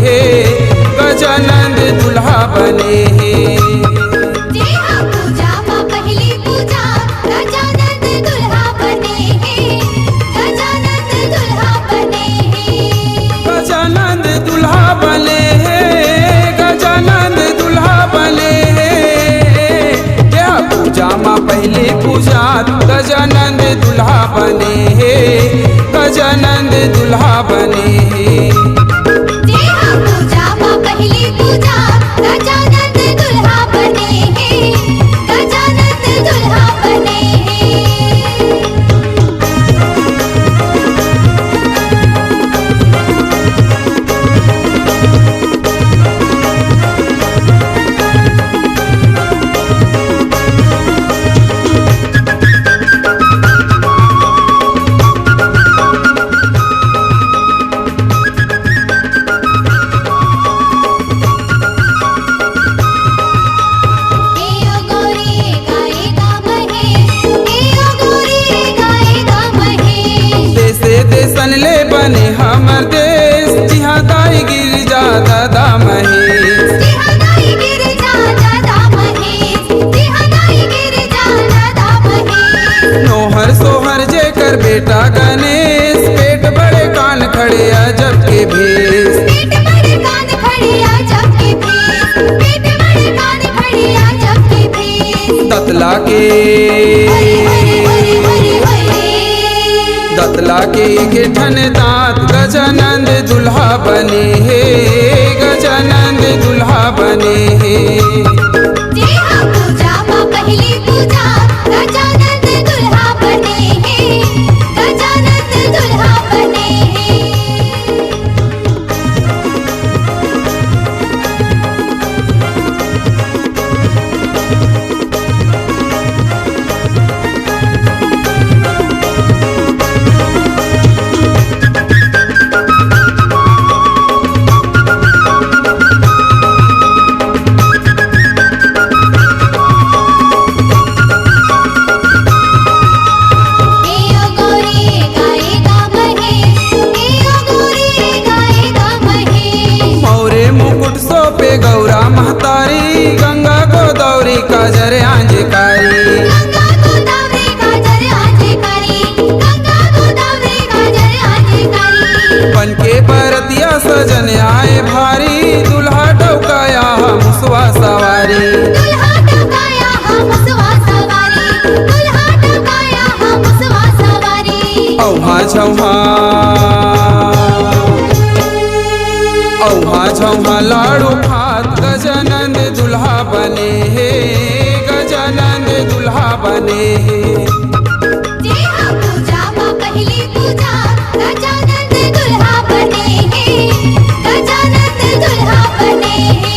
हे गजानंद दुल्हा बने हे। पूजा माँ पहली पूजा गजानंद दुल्हा बने हैं, गजानंद दुल्हा बने हैं। गजानंद दुल्हा बने हे गजानंद दुल्हा बने हे। यह पूजा माँ पहली पूजा गजानंद दुल्हा बने हे गजानंद दुल्हा बने हे। पूजा माँ पहली पूजा गजानंद दुल्हा बने हैं, गजानंद दुल्हा बने हैं। देसन ले बने हमर देश जिहाँ दाई गिरजा दादा महेश। जिहाँ दाई गिरजा दादा महेश, जिहाँ दाई गिरजा दादा महेश। नोहर सोहर जेकर बेटा गणेश पेट बड़े कान खड़े अजब के भेष। पेट बड़े कान खड़े अजब के भेष, पेट बड़े कान खड़े अजब के भेष। दतला के दतला के ठन दांत गजानंद दुल्हा बने हे गजानंद दुल्हा बने हे। पूजा माँ पहली पूजा गजानंद दुल्हा बने हैं, गजानंद दुल्हा बने हैं। गौरा महतारी गंगा गोदावरी काजर आंजकारी। गंगा गोदावरी काजर आंजकारी, गंगा गोदावरी काजर आंजकारी। बन के बरतिया सजन आए भारी दुल्हा टौकाया मुसवा सवारी। दुल्हा टौकाया मुसवा सवारी, दुल्हा टौकाया मुसवा सवारी। औहा झौहा औहा झौहा लाड़ू खात गजानंद दुल्हा बने हे गजानंद दुल्हा बने हे। पूजा माँ पहली पूजा गजानंद दुल्हा बने हैं, गजानंद दुल्हा बने हैं।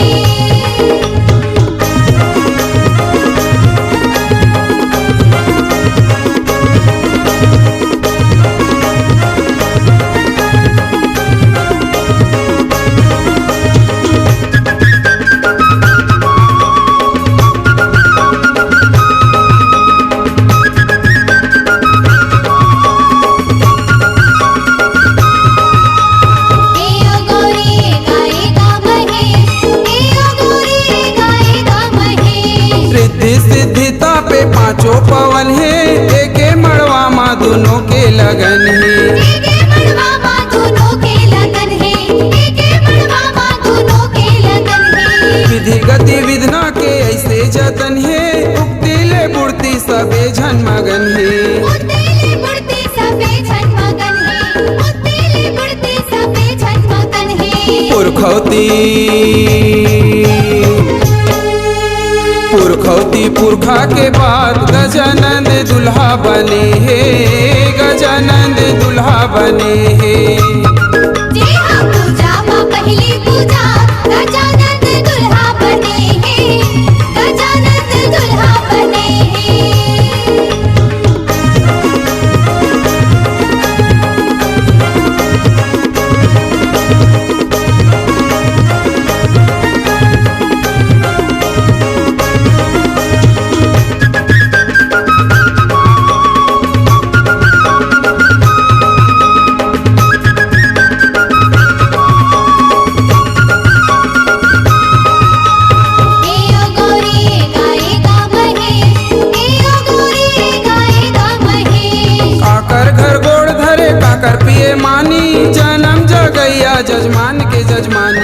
सिद्धिता पे पांचों पवन है एके मड़वा माँ दोनों के लगन है। एके मड़वा माँ दोनों के लगन है, एके मड़वा माँ दोनों के लगन है। विधि गति विधना के ऐसे जतन है उक्ति ले बुढ़ती सबे झन मगन है। उक्ति ले बुढ़ती सबे झन मगन है, उक्ति ले बुढ़ती सबे झन मगन है। पुरखौती पुरखा के बाद गजानंद दुल्हा बने हे गजानंद दुल्हा बने हे। पूजा माँ पहली पूजा गजानंद दुल्हा बने हैं, गजानंद दुल्हा बने हैं।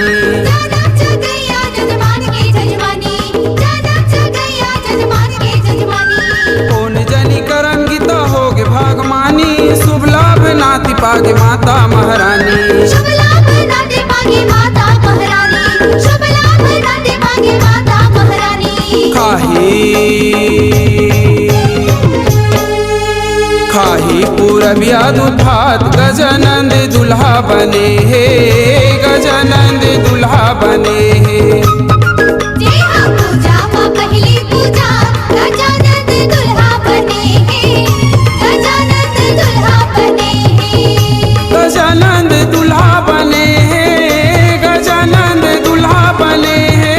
जनक जगैया जजमान के जजमानी, जनक जगैया जजमान के जजमानी। कौन जनी करन गीता होगे भागमानी, शुभ लाभ नाति पागे माता महारानी। शुभ लाभ नाते पागे माता महारानी, शुभ लाभ नाते पागे माता महारानी। खाही पूरबिया दुधात गजानंद दुल्हा बने हे, गजानंद दुल्हा बने हे। जय हो पूजा माँ पहली पूजा, गजानंद दुल्हा बने हैं, गजानंद दुल्हा बने हैं। गजानंद दुल्हा बने हे, गजानंद दुल्हा बने हे।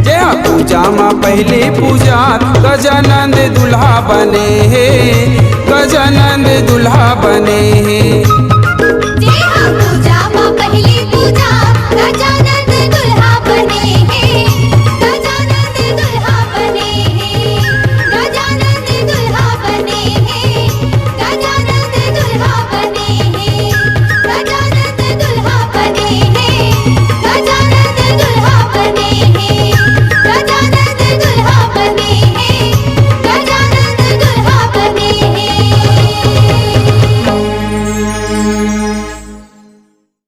जय हो पूजा माँ पहली पूजा, गजानंद दुल्हा बने हे, गजानंद दुल्हा बने हे।